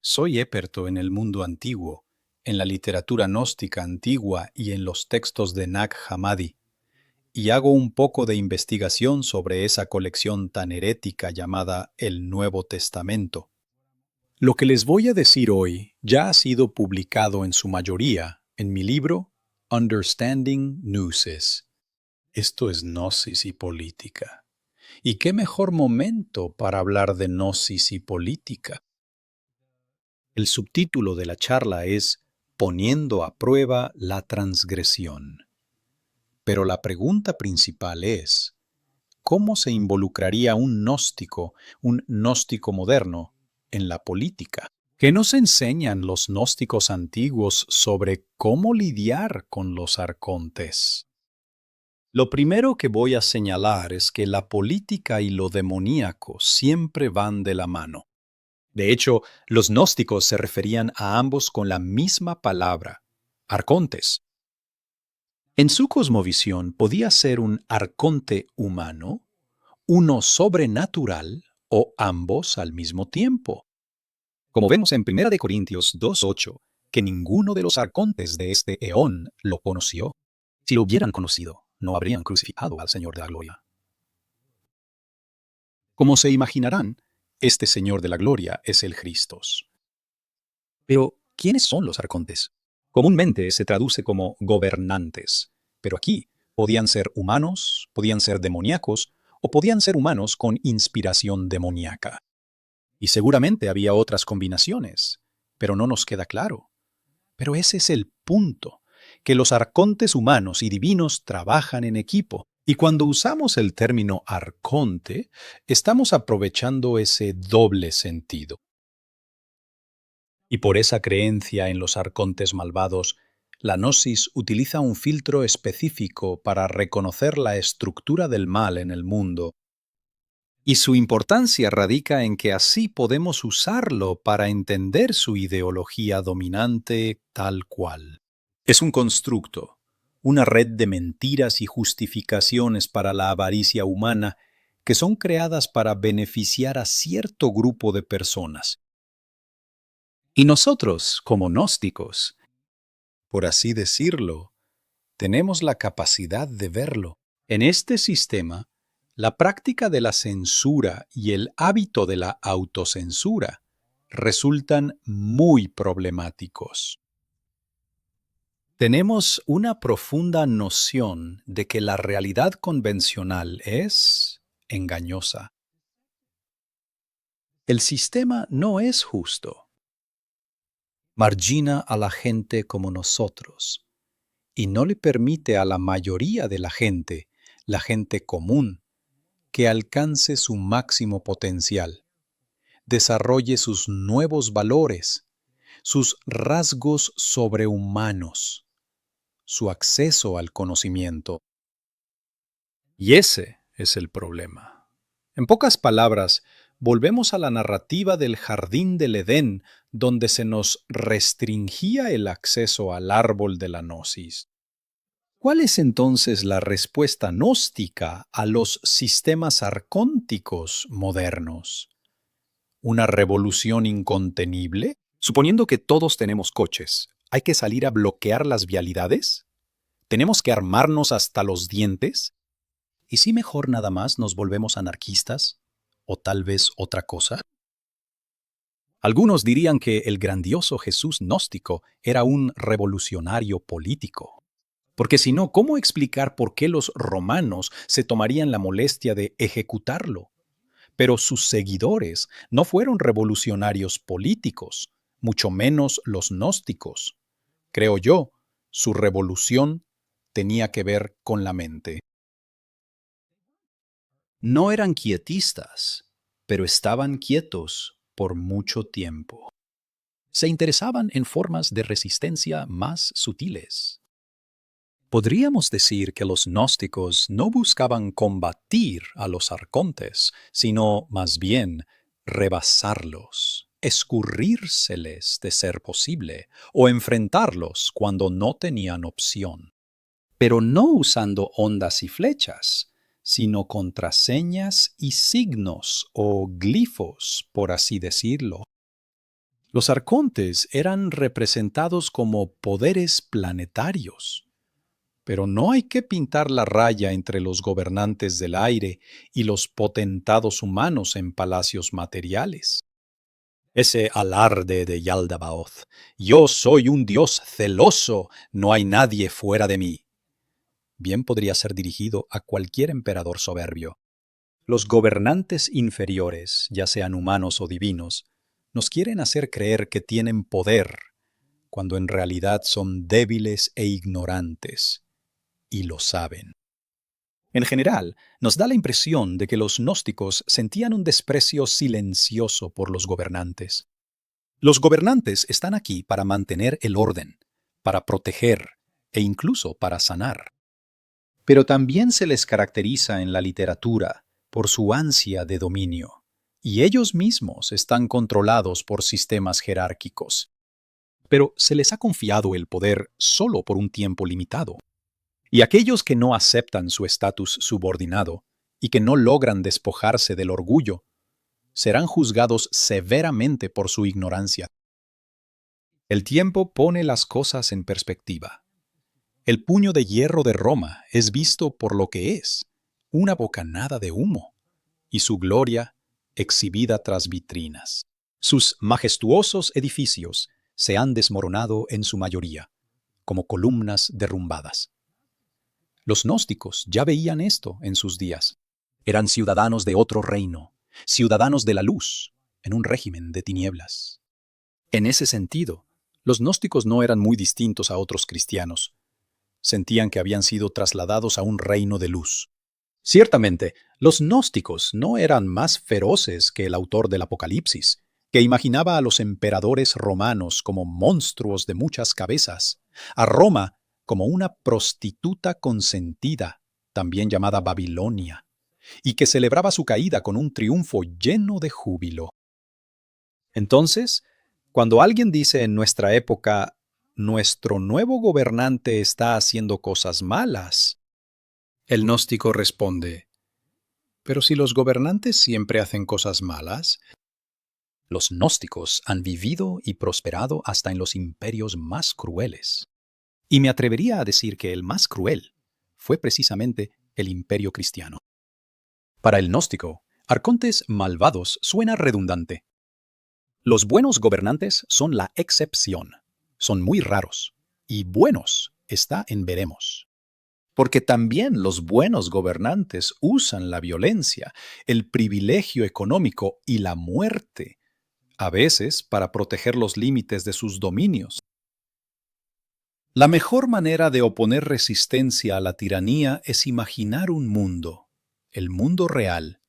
Soy éperto en el mundo antiguo, en la literatura gnóstica antigua y en los textos de Nag Hammadi, y hago un poco de investigación sobre esa colección tan herética llamada el Nuevo Testamento. Lo que les voy a decir hoy ya ha sido publicado en su mayoría en mi libro Understanding Gnosis. Esto es gnosis y política. ¿Y qué mejor momento para hablar de gnosis y política? El subtítulo de la charla es Poniendo a prueba la transgresión. Pero la pregunta principal es, ¿cómo se involucraría un gnóstico moderno, en la política? ¿Qué nos enseñan los gnósticos antiguos sobre cómo lidiar con los arcontes? Lo primero que voy a señalar es que la política y lo demoníaco siempre van de la mano. De hecho, los gnósticos se referían a ambos con la misma palabra, arcontes. En su cosmovisión podía ser un arconte humano, uno sobrenatural o ambos al mismo tiempo. Como vemos en 1 Corintios 2:8, que ninguno de los arcontes de este eón lo conoció. Si lo hubieran conocido, no habrían crucificado al Señor de la Gloria. Como se imaginarán, este Señor de la Gloria es el Christos. Pero, ¿quiénes son los arcontes? Comúnmente se traduce como gobernantes, pero aquí podían ser humanos, podían ser demoníacos o podían ser humanos con inspiración demoníaca. Y seguramente había otras combinaciones, pero no nos queda claro. Pero ese es el punto, que los arcontes humanos y divinos trabajan en equipo. Y cuando usamos el término arconte, estamos aprovechando ese doble sentido. Y por esa creencia en los arcontes malvados, la gnosis utiliza un filtro específico para reconocer la estructura del mal en el mundo. Y su importancia radica en que así podemos usarlo para entender su ideología dominante tal cual. Es un constructo, una red de mentiras y justificaciones para la avaricia humana que son creadas para beneficiar a cierto grupo de personas. Y nosotros, como gnósticos, por así decirlo, tenemos la capacidad de verlo. En este sistema, la práctica de la censura y el hábito de la autocensura resultan muy problemáticos. Tenemos una profunda noción de que la realidad convencional es engañosa. El sistema no es justo. Margina a la gente como nosotros, y no le permite a la mayoría de la gente común, que alcance su máximo potencial, desarrolle sus nuevos valores, sus rasgos sobrehumanos, su acceso al conocimiento. Y ese es el problema. En pocas palabras, volvemos a la narrativa del jardín del Edén, donde se nos restringía el acceso al árbol de la gnosis. ¿Cuál es entonces la respuesta gnóstica a los sistemas arcónticos modernos? ¿Una revolución incontenible? Suponiendo que todos tenemos coches, ¿hay que salir a bloquear las vialidades? ¿Tenemos que armarnos hasta los dientes? ¿Y si mejor nada más nos volvemos anarquistas? ¿O tal vez otra cosa? Algunos dirían que el grandioso Jesús gnóstico era un revolucionario político. Porque si no, ¿cómo explicar por qué los romanos se tomarían la molestia de ejecutarlo? Pero sus seguidores no fueron revolucionarios políticos, mucho menos los gnósticos. Creo yo, su revolución tenía que ver con la mente. No eran quietistas, pero estaban quietos por mucho tiempo. Se interesaban en formas de resistencia más sutiles. Podríamos decir que los gnósticos no buscaban combatir a los arcontes, sino más bien rebasarlos, escurrírseles de ser posible, o enfrentarlos cuando no tenían opción. Pero no usando ondas y flechas, sino contraseñas y signos o glifos, por así decirlo. Los arcontes eran representados como poderes planetarios. Pero no hay que pintar la raya entre los gobernantes del aire y los potentados humanos en palacios materiales. Ese alarde de Yaldabaoth, yo soy un dios celoso, no hay nadie fuera de mí, bien podría ser dirigido a cualquier emperador soberbio. Los gobernantes inferiores, ya sean humanos o divinos, nos quieren hacer creer que tienen poder, cuando en realidad son débiles e ignorantes, y lo saben. En general, nos da la impresión de que los gnósticos sentían un desprecio silencioso por los gobernantes. Los gobernantes están aquí para mantener el orden, para proteger e incluso para sanar. Pero también se les caracteriza en la literatura por su ansia de dominio, y ellos mismos están controlados por sistemas jerárquicos. Pero se les ha confiado el poder solo por un tiempo limitado. Y aquellos que no aceptan su estatus subordinado y que no logran despojarse del orgullo, serán juzgados severamente por su ignorancia. El tiempo pone las cosas en perspectiva. El puño de hierro de Roma es visto por lo que es, una bocanada de humo, y su gloria exhibida tras vitrinas. Sus majestuosos edificios se han desmoronado en su mayoría, como columnas derrumbadas. Los gnósticos ya veían esto en sus días. Eran ciudadanos de otro reino, ciudadanos de la luz, en un régimen de tinieblas. En ese sentido, los gnósticos no eran muy distintos a otros cristianos. Sentían que habían sido trasladados a un reino de luz. Ciertamente, los gnósticos no eran más feroces que el autor del Apocalipsis, que imaginaba a los emperadores romanos como monstruos de muchas cabezas, a Roma como una prostituta consentida, también llamada Babilonia, y que celebraba su caída con un triunfo lleno de júbilo. Entonces, cuando alguien dice en nuestra época, nuestro nuevo gobernante está haciendo cosas malas, el gnóstico responde, pero si los gobernantes siempre hacen cosas malas, los gnósticos han vivido y prosperado hasta en los imperios más crueles. Y me atrevería a decir que el más cruel fue precisamente el imperio cristiano. Para el gnóstico, arcontes malvados suena redundante. Los buenos gobernantes son la excepción, son muy raros, y buenos está en veremos. Porque también los buenos gobernantes usan la violencia, el privilegio económico y la muerte, a veces para proteger los límites de sus dominios. La mejor manera de oponer resistencia a la tiranía es imaginar un mundo, el mundo real,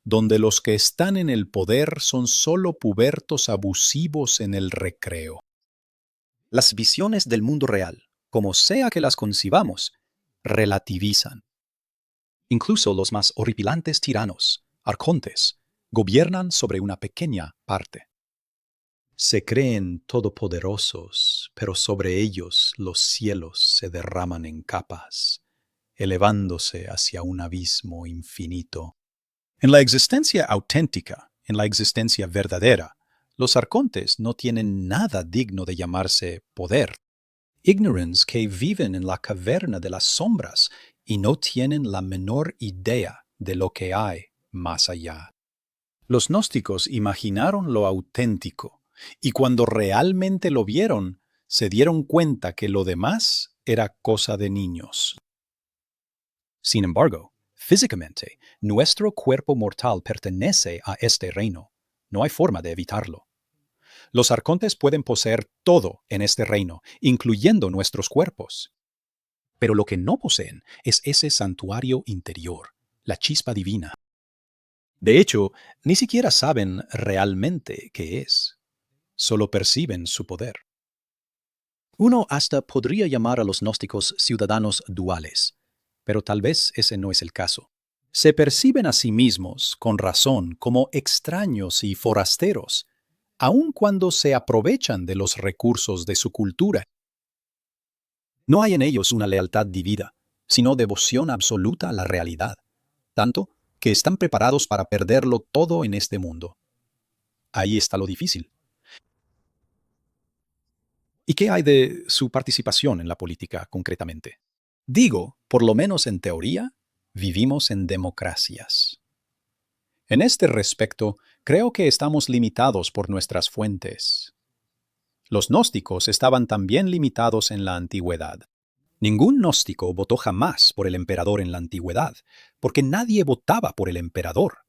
donde los que están en el poder son solo pubertos abusivos en el recreo. Las visiones del mundo real, como sea que las concibamos, relativizan. Incluso los más horripilantes tiranos, arcontes, gobiernan sobre una pequeña parte. Se creen todopoderosos, pero sobre ellos los cielos se derraman en capas, elevándose hacia un abismo infinito. En la existencia auténtica, en la existencia verdadera, los arcontes no tienen nada digno de llamarse poder. Ignorance que viven en la caverna de las sombras y no tienen la menor idea de lo que hay más allá. Los gnósticos imaginaron lo auténtico, y cuando realmente lo vieron, se dieron cuenta que lo demás era cosa de niños. Sin embargo, físicamente, nuestro cuerpo mortal pertenece a este reino. No hay forma de evitarlo. Los arcontes pueden poseer todo en este reino, incluyendo nuestros cuerpos. Pero lo que no poseen es ese santuario interior, la chispa divina. De hecho, ni siquiera saben realmente qué es. Solo perciben su poder. Uno hasta podría llamar a los gnósticos ciudadanos duales, pero tal vez ese no es el caso. Se perciben a sí mismos, con razón, como extraños y forasteros, aun cuando se aprovechan de los recursos de su cultura. No hay en ellos una lealtad divina, sino devoción absoluta a la realidad, tanto que están preparados para perderlo todo en este mundo. Ahí está lo difícil. ¿Y qué hay de su participación en la política concretamente? Digo, por lo menos en teoría, vivimos en democracias. En este respecto, creo que estamos limitados por nuestras fuentes. Los gnósticos estaban también limitados en la antigüedad. Ningún gnóstico votó jamás por el emperador en la antigüedad, porque nadie votaba por el emperador.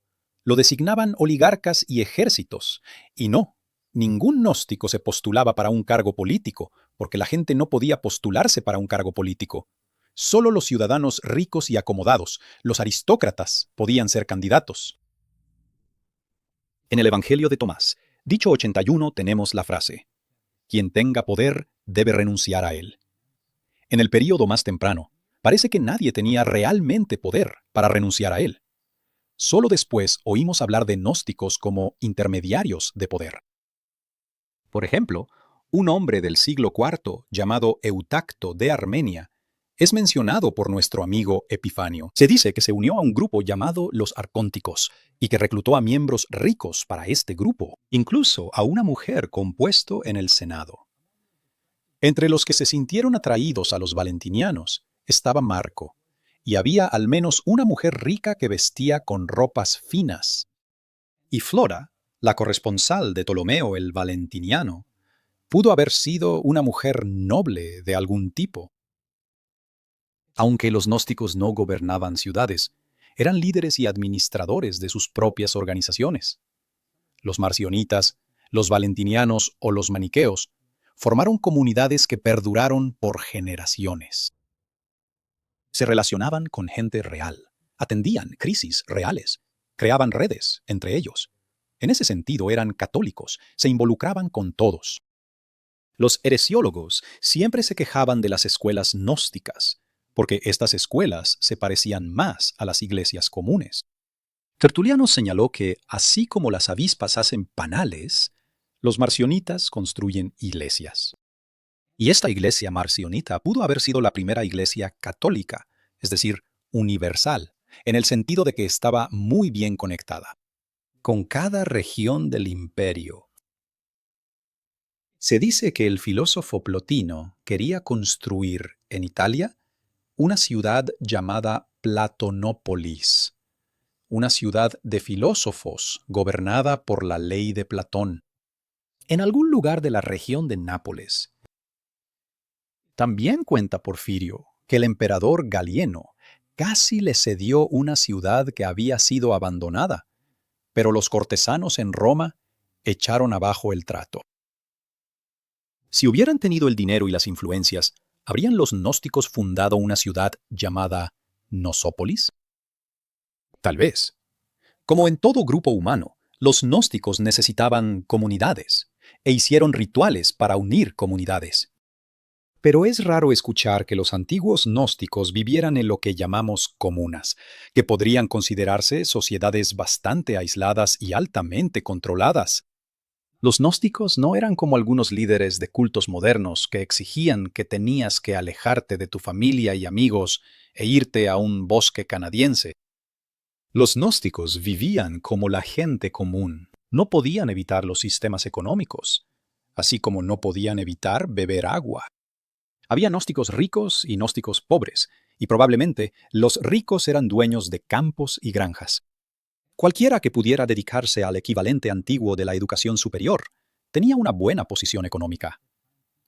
Lo designaban oligarcas y ejércitos, y no, ningún gnóstico se postulaba para un cargo político, porque la gente no podía postularse para un cargo político. Solo los ciudadanos ricos y acomodados, los aristócratas, podían ser candidatos. En el Evangelio de Tomás, dicho 81, tenemos la frase: quien tenga poder debe renunciar a él. En el período más temprano, parece que nadie tenía realmente poder para renunciar a él. Solo después oímos hablar de gnósticos como intermediarios de poder. Por ejemplo, un hombre del siglo IV llamado Eutacto de Armenia es mencionado por nuestro amigo Epifanio. Se dice que se unió a un grupo llamado los Arcónticos y que reclutó a miembros ricos para este grupo, incluso a una mujer con puesto en el Senado. Entre los que se sintieron atraídos a los valentinianos estaba Marco, y había al menos una mujer rica que vestía con ropas finas. Y Flora, la corresponsal de Ptolomeo el Valentiniano, pudo haber sido una mujer noble de algún tipo. Aunque los gnósticos no gobernaban ciudades, eran líderes y administradores de sus propias organizaciones. Los marcionitas, los valentinianos o los maniqueos formaron comunidades que perduraron por generaciones. Se relacionaban con gente real, atendían crisis reales, creaban redes entre ellos. En ese sentido eran católicos, se involucraban con todos. Los heresiólogos siempre se quejaban de las escuelas gnósticas, porque estas escuelas se parecían más a las iglesias comunes. Tertuliano señaló que, así como las avispas hacen panales, los marcionitas construyen iglesias. Y esta iglesia marcionita pudo haber sido la primera iglesia católica, es decir, universal, en el sentido de que estaba muy bien conectada con cada región del imperio. Se dice que el filósofo Plotino quería construir en Italia una ciudad llamada Platonópolis, una ciudad de filósofos gobernada por la ley de Platón, en algún lugar de la región de Nápoles. También cuenta Porfirio que el emperador Galieno casi le cedió una ciudad que había sido abandonada, pero los cortesanos en Roma echaron abajo el trato. Si hubieran tenido el dinero y las influencias, ¿habrían los gnósticos fundado una ciudad llamada Nosópolis? Tal vez. Como en todo grupo humano, los gnósticos necesitaban comunidades e hicieron rituales para unir comunidades. Pero es raro escuchar que los antiguos gnósticos vivieran en lo que llamamos comunas, que podrían considerarse sociedades bastante aisladas y altamente controladas. Los gnósticos no eran como algunos líderes de cultos modernos que exigían que tenías que alejarte de tu familia y amigos e irte a un bosque canadiense. Los gnósticos vivían como la gente común. No podían evitar los sistemas económicos, así como no podían evitar beber agua. Había gnósticos ricos y gnósticos pobres, y probablemente los ricos eran dueños de campos y granjas. Cualquiera que pudiera dedicarse al equivalente antiguo de la educación superior tenía una buena posición económica.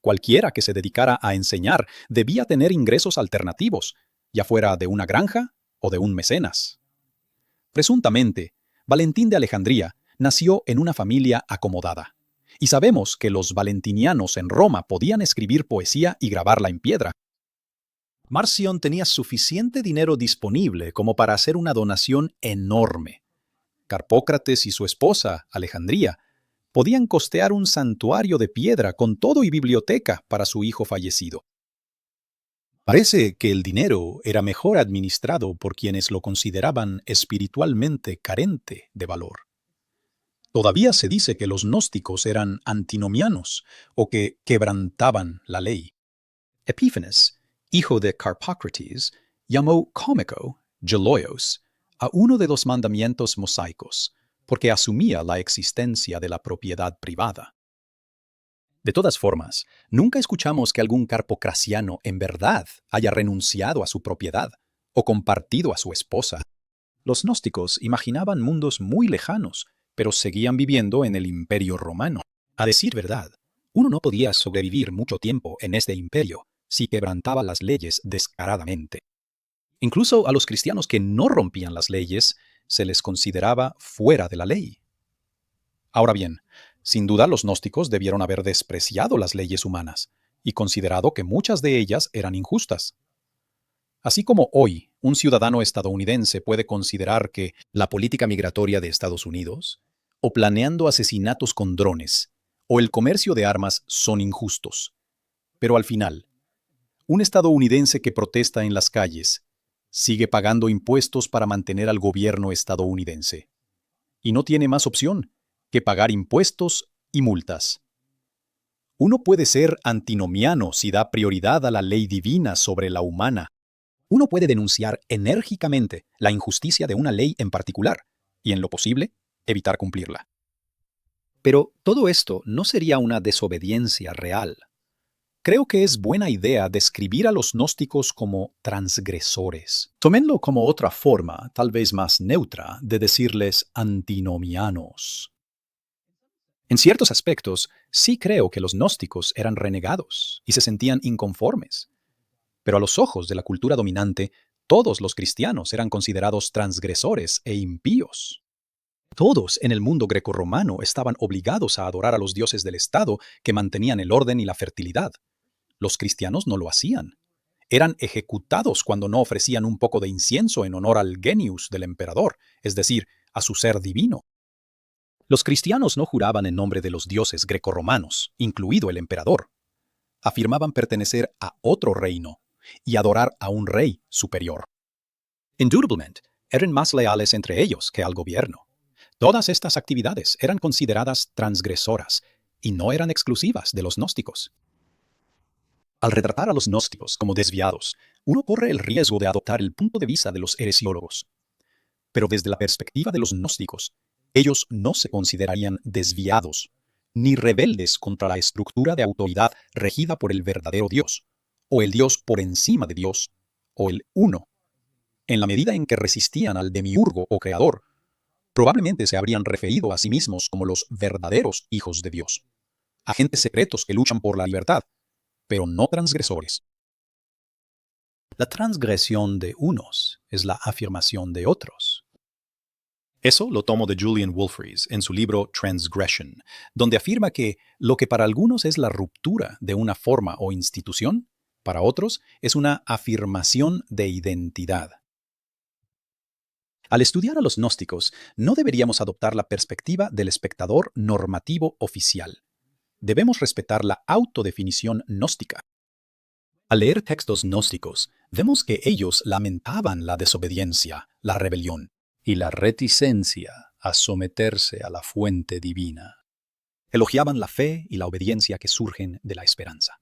Cualquiera que se dedicara a enseñar debía tener ingresos alternativos, ya fuera de una granja o de un mecenas. Presuntamente, Valentín de Alejandría nació en una familia acomodada, y sabemos que los valentinianos en Roma podían escribir poesía y grabarla en piedra. Marción tenía suficiente dinero disponible como para hacer una donación enorme. Carpócrates y su esposa, Alejandría, podían costear un santuario de piedra con todo y biblioteca para su hijo fallecido. Parece que el dinero era mejor administrado por quienes lo consideraban espiritualmente carente de valor. Todavía se dice que los gnósticos eran antinomianos o que quebrantaban la ley. Epífanes, hijo de Carpócrates, llamó cómico, geloios, a uno de los mandamientos mosaicos, porque asumía la existencia de la propiedad privada. De todas formas, nunca escuchamos que algún carpocrasiano en verdad haya renunciado a su propiedad o compartido a su esposa. Los gnósticos imaginaban mundos muy lejanos, pero seguían viviendo en el Imperio Romano. A decir verdad, uno no podía sobrevivir mucho tiempo en este imperio si quebrantaba las leyes descaradamente. Incluso a los cristianos que no rompían las leyes se les consideraba fuera de la ley. Ahora bien, sin duda los gnósticos debieron haber despreciado las leyes humanas y considerado que muchas de ellas eran injustas. Así como hoy un ciudadano estadounidense puede considerar que la política migratoria de Estados Unidos, o planeando asesinatos con drones, o el comercio de armas son injustos. Pero al final, un estadounidense que protesta en las calles sigue pagando impuestos para mantener al gobierno estadounidense. Y no tiene más opción que pagar impuestos y multas. Uno puede ser antinomiano si da prioridad a la ley divina sobre la humana. Uno puede denunciar enérgicamente la injusticia de una ley en particular y, en lo posible, evitar cumplirla. Pero todo esto no sería una desobediencia real. Creo que es buena idea describir a los gnósticos como transgresores. Tómenlo como otra forma, tal vez más neutra, de decirles antinomianos. En ciertos aspectos, sí creo que los gnósticos eran renegados y se sentían inconformes. Pero a los ojos de la cultura dominante, todos los cristianos eran considerados transgresores e impíos. Todos en el mundo grecorromano estaban obligados a adorar a los dioses del Estado que mantenían el orden y la fertilidad. Los cristianos no lo hacían. Eran ejecutados cuando no ofrecían un poco de incienso en honor al genius del emperador, es decir, a su ser divino. Los cristianos no juraban en nombre de los dioses grecorromanos, incluido el emperador. Afirmaban pertenecer a otro reino y adorar a un rey superior. Indudablemente, eran más leales entre ellos que al gobierno. Todas estas actividades eran consideradas transgresoras y no eran exclusivas de los gnósticos. Al retratar a los gnósticos como desviados, uno corre el riesgo de adoptar el punto de vista de los heresiólogos. Pero desde la perspectiva de los gnósticos, ellos no se considerarían desviados, ni rebeldes contra la estructura de autoridad regida por el verdadero Dios, o el Dios por encima de Dios, o el Uno. En la medida en que resistían al demiurgo o creador, probablemente se habrían referido a sí mismos como los verdaderos hijos de Dios, agentes secretos que luchan por la libertad, pero no transgresores. La transgresión de unos es la afirmación de otros. Eso lo tomo de Julian Wolfries en su libro Transgression, donde afirma que lo que para algunos es la ruptura de una forma o institución, para otros es una afirmación de identidad. Al estudiar a los gnósticos, no deberíamos adoptar la perspectiva del espectador normativo oficial. Debemos respetar la autodefinición gnóstica. Al leer textos gnósticos, vemos que ellos lamentaban la desobediencia, la rebelión y la reticencia a someterse a la fuente divina. Elogiaban la fe y la obediencia que surgen de la esperanza.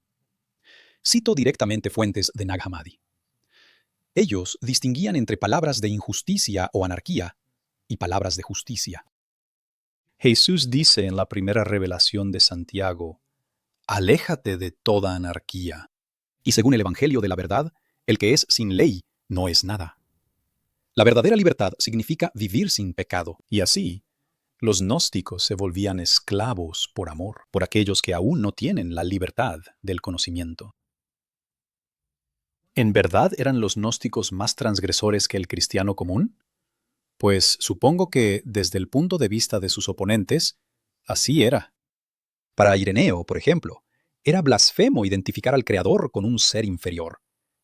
Cito directamente fuentes de Nag Hammadi. Ellos distinguían entre palabras de injusticia o anarquía y palabras de justicia. Jesús dice en la primera revelación de Santiago, «Aléjate de toda anarquía». Y según el Evangelio de la verdad, el que es sin ley no es nada. La verdadera libertad significa vivir sin pecado, y así, los gnósticos se volvían esclavos por amor, por aquellos que aún no tienen la libertad del conocimiento. ¿En verdad eran los gnósticos más transgresores que el cristiano común? Pues supongo que, desde el punto de vista de sus oponentes, así era. Para Ireneo, por ejemplo, era blasfemo identificar al Creador con un ser inferior.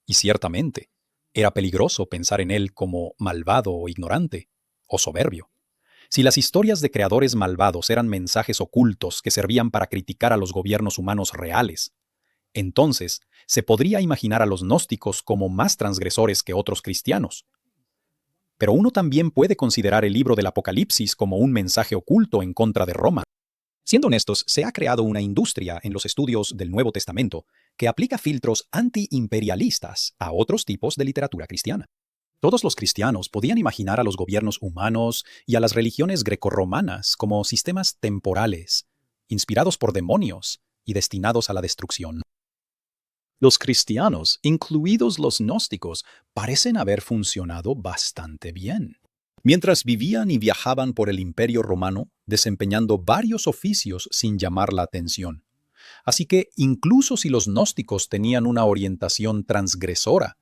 Y ciertamente, era peligroso pensar en él como malvado o ignorante, o soberbio. Si las historias de creadores malvados eran mensajes ocultos que servían para criticar a los gobiernos humanos reales, entonces se podría imaginar a los gnósticos como más transgresores que otros cristianos. Pero uno también puede considerar el libro del Apocalipsis como un mensaje oculto en contra de Roma. Siendo honestos, se ha creado una industria en los estudios del Nuevo Testamento que aplica filtros antiimperialistas a otros tipos de literatura cristiana. Todos los cristianos podían imaginar a los gobiernos humanos y a las religiones grecorromanas como sistemas temporales, inspirados por demonios y destinados a la destrucción. Los cristianos, incluidos los gnósticos, parecen haber funcionado bastante bien. Mientras vivían y viajaban por el Imperio Romano, desempeñando varios oficios sin llamar la atención. Así que, incluso si los gnósticos tenían una orientación transgresora,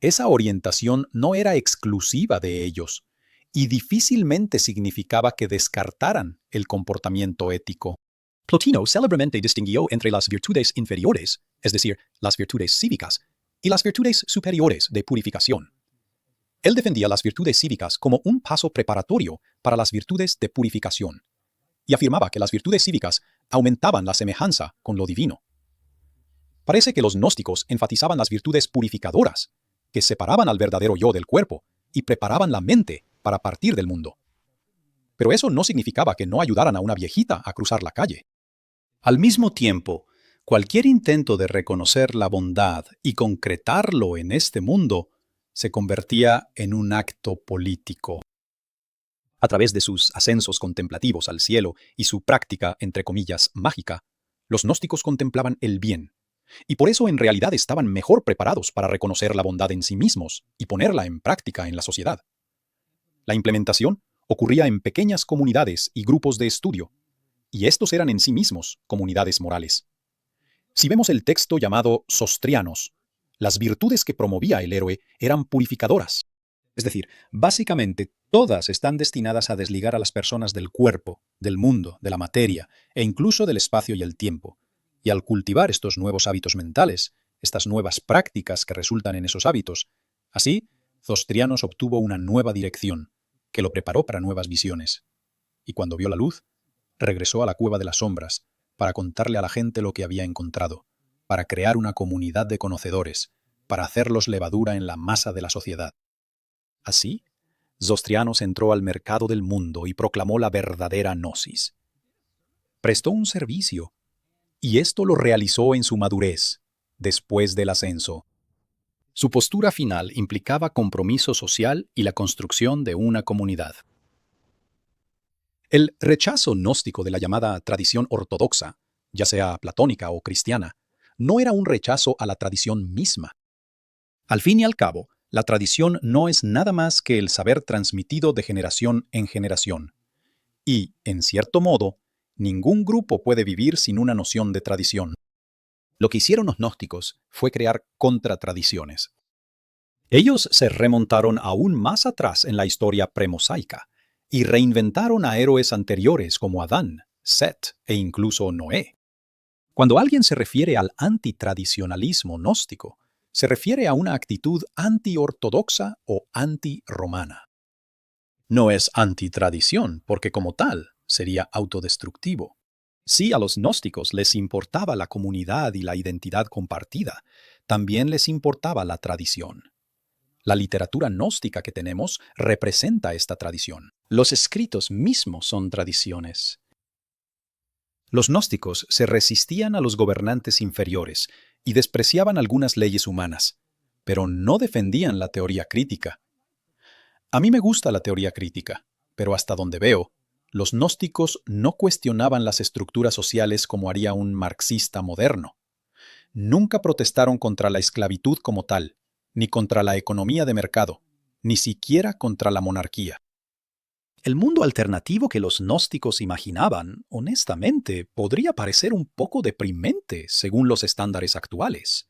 esa orientación no era exclusiva de ellos, y difícilmente significaba que descartaran el comportamiento ético. Plotino célebremente distinguió entre las virtudes inferiores, es decir, las virtudes cívicas, y las virtudes superiores de purificación. Él defendía las virtudes cívicas como un paso preparatorio para las virtudes de purificación, y afirmaba que las virtudes cívicas aumentaban la semejanza con lo divino. Parece que los gnósticos enfatizaban las virtudes purificadoras, que separaban al verdadero yo del cuerpo y preparaban la mente para partir del mundo. Pero eso no significaba que no ayudaran a una viejita a cruzar la calle. Al mismo tiempo, cualquier intento de reconocer la bondad y concretarlo en este mundo se convertía en un acto político. A través de sus ascensos contemplativos al cielo y su práctica, entre comillas, mágica, los gnósticos contemplaban el bien, y por eso en realidad estaban mejor preparados para reconocer la bondad en sí mismos y ponerla en práctica en la sociedad. La implementación ocurría en pequeñas comunidades y grupos de estudio, y estos eran en sí mismos comunidades morales. Si vemos el texto llamado Sostrianos, las virtudes que promovía el héroe eran purificadoras. Es decir, básicamente todas están destinadas a desligar a las personas del cuerpo, del mundo, de la materia e incluso del espacio y el tiempo. Y al cultivar estos nuevos hábitos mentales, estas nuevas prácticas que resultan en esos hábitos, así, Zostrianos obtuvo una nueva dirección, que lo preparó para nuevas visiones. Y cuando vio la luz, regresó a la cueva de las sombras, para contarle a la gente lo que había encontrado, para crear una comunidad de conocedores, para hacerlos levadura en la masa de la sociedad. Así, Zostrianos entró al mercado del mundo y proclamó la verdadera gnosis. Prestó un servicio, y esto lo realizó en su madurez, después del ascenso. Su postura final implicaba compromiso social y la construcción de una comunidad. El rechazo gnóstico de la llamada tradición ortodoxa, ya sea platónica o cristiana, no era un rechazo a la tradición misma. Al fin y al cabo, la tradición no es nada más que el saber transmitido de generación en generación. Y, en cierto modo, ningún grupo puede vivir sin una noción de tradición. Lo que hicieron los gnósticos fue crear contratradiciones. Ellos se remontaron aún más atrás en la historia premosaica y reinventaron a héroes anteriores como Adán, Set e incluso Noé. Cuando alguien se refiere al antitradicionalismo gnóstico, se refiere a una actitud antiortodoxa o antirromana. No es antitradición, porque como tal sería autodestructivo. Si a los gnósticos les importaba la comunidad y la identidad compartida, también les importaba la tradición. La literatura gnóstica que tenemos representa esta tradición. Los escritos mismos son tradiciones. Los gnósticos se resistían a los gobernantes inferiores y despreciaban algunas leyes humanas, pero no defendían la teoría crítica. A mí me gusta la teoría crítica, pero hasta donde veo, los gnósticos no cuestionaban las estructuras sociales como haría un marxista moderno. Nunca protestaron contra la esclavitud como tal, ni contra la economía de mercado, ni siquiera contra la monarquía. El mundo alternativo que los gnósticos imaginaban, honestamente, podría parecer un poco deprimente según los estándares actuales.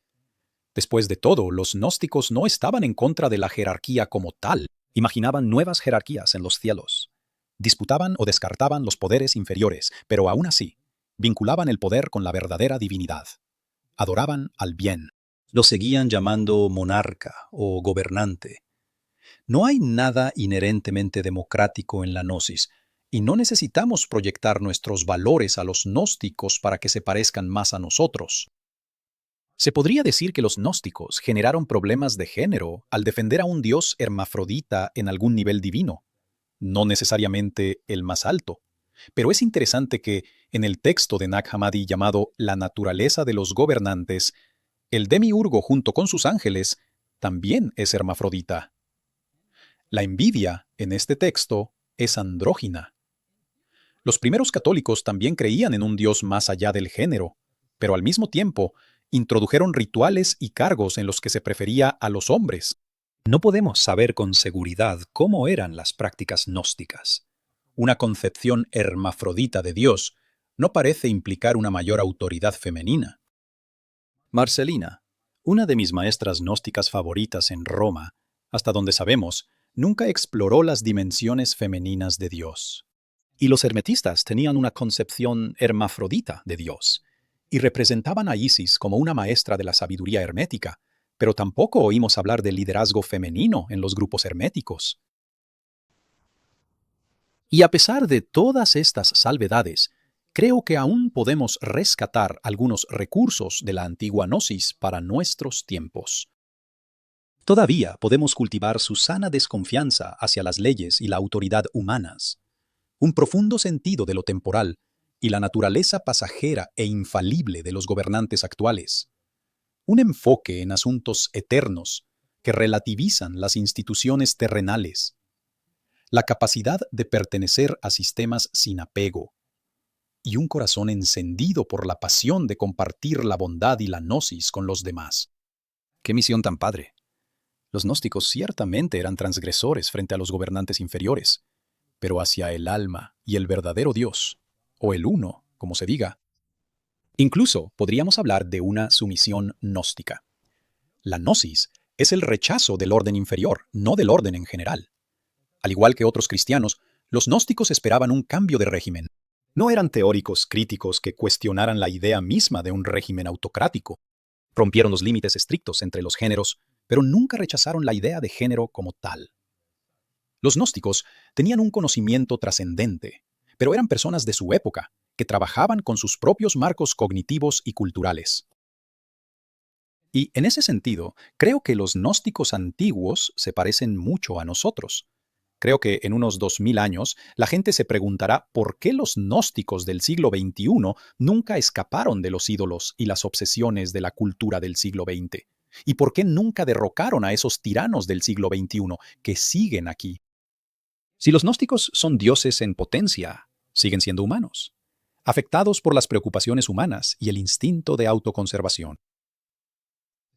Después de todo, los gnósticos no estaban en contra de la jerarquía como tal. Imaginaban nuevas jerarquías en los cielos. Disputaban o descartaban los poderes inferiores, pero aún así, vinculaban el poder con la verdadera divinidad. Adoraban al bien. Lo seguían llamando monarca o gobernante. No hay nada inherentemente democrático en la gnosis, y no necesitamos proyectar nuestros valores a los gnósticos para que se parezcan más a nosotros. Se podría decir que los gnósticos generaron problemas de género al defender a un dios hermafrodita en algún nivel divino, no necesariamente el más alto. Pero es interesante que, en el texto de Nag Hammadi llamado La naturaleza de los gobernantes, el demiurgo junto con sus ángeles también es hermafrodita. La envidia, en este texto, es andrógina. Los primeros católicos también creían en un Dios más allá del género, pero al mismo tiempo introdujeron rituales y cargos en los que se prefería a los hombres. No podemos saber con seguridad cómo eran las prácticas gnósticas. Una concepción hermafrodita de Dios no parece implicar una mayor autoridad femenina. Marcelina, una de mis maestras gnósticas favoritas en Roma, hasta donde sabemos, nunca exploró las dimensiones femeninas de Dios. Y los hermetistas tenían una concepción hermafrodita de Dios, y representaban a Isis como una maestra de la sabiduría hermética, pero tampoco oímos hablar del liderazgo femenino en los grupos herméticos. Y a pesar de todas estas salvedades, creo que aún podemos rescatar algunos recursos de la antigua gnosis para nuestros tiempos. Todavía podemos cultivar su sana desconfianza hacia las leyes y la autoridad humanas, un profundo sentido de lo temporal y la naturaleza pasajera e infalible de los gobernantes actuales, un enfoque en asuntos eternos que relativizan las instituciones terrenales, la capacidad de pertenecer a sistemas sin apego, y un corazón encendido por la pasión de compartir la bondad y la gnosis con los demás. ¡Qué misión tan padre! Los gnósticos ciertamente eran transgresores frente a los gobernantes inferiores, pero hacia el alma y el verdadero Dios, o el uno, como se diga. Incluso podríamos hablar de una sumisión gnóstica. La gnosis es el rechazo del orden inferior, no del orden en general. Al igual que otros cristianos, los gnósticos esperaban un cambio de régimen. No eran teóricos críticos que cuestionaran la idea misma de un régimen autocrático. Rompieron los límites estrictos entre los géneros, pero nunca rechazaron la idea de género como tal. Los gnósticos tenían un conocimiento trascendente, pero eran personas de su época, que trabajaban con sus propios marcos cognitivos y culturales. Y en ese sentido, creo que los gnósticos antiguos se parecen mucho a nosotros. Creo que en unos 2000 años la gente se preguntará por qué los gnósticos del siglo XXI nunca escaparon de los ídolos y las obsesiones de la cultura del siglo XX. ¿Y por qué nunca derrocaron a esos tiranos del siglo XXI que siguen aquí? Si los gnósticos son dioses en potencia, siguen siendo humanos, afectados por las preocupaciones humanas y el instinto de autoconservación.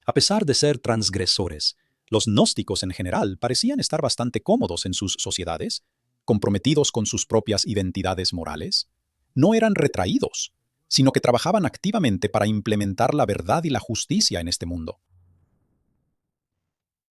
A pesar de ser transgresores, los gnósticos en general parecían estar bastante cómodos en sus sociedades, comprometidos con sus propias identidades morales. No eran retraídos, sino que trabajaban activamente para implementar la verdad y la justicia en este mundo.